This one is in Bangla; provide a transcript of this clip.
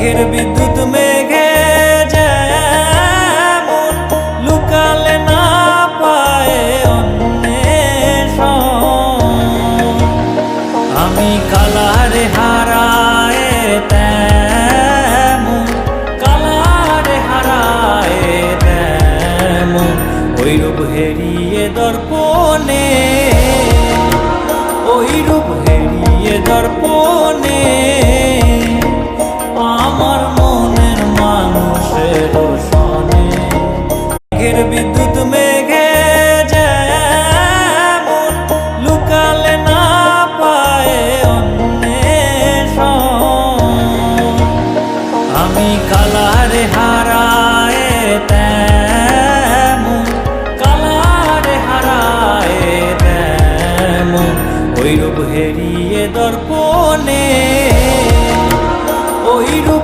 মেঘের বিদ্যুৎ মেঘে যেমন লুকালে না পায় অন্বেষণ, আমি কালারে হারায় তেমন, কালারে হারায় তেমন ওই রূপ হেরিয়ে দর্পণে, ওই রূপ হেরিয়ে দর্পণে আমার মনের মানুষের সনে। মেঘের বিদ্যুৎ মেঘে যেমন লুকালে না পায় অন্বেষণ, আমি কালারে হারা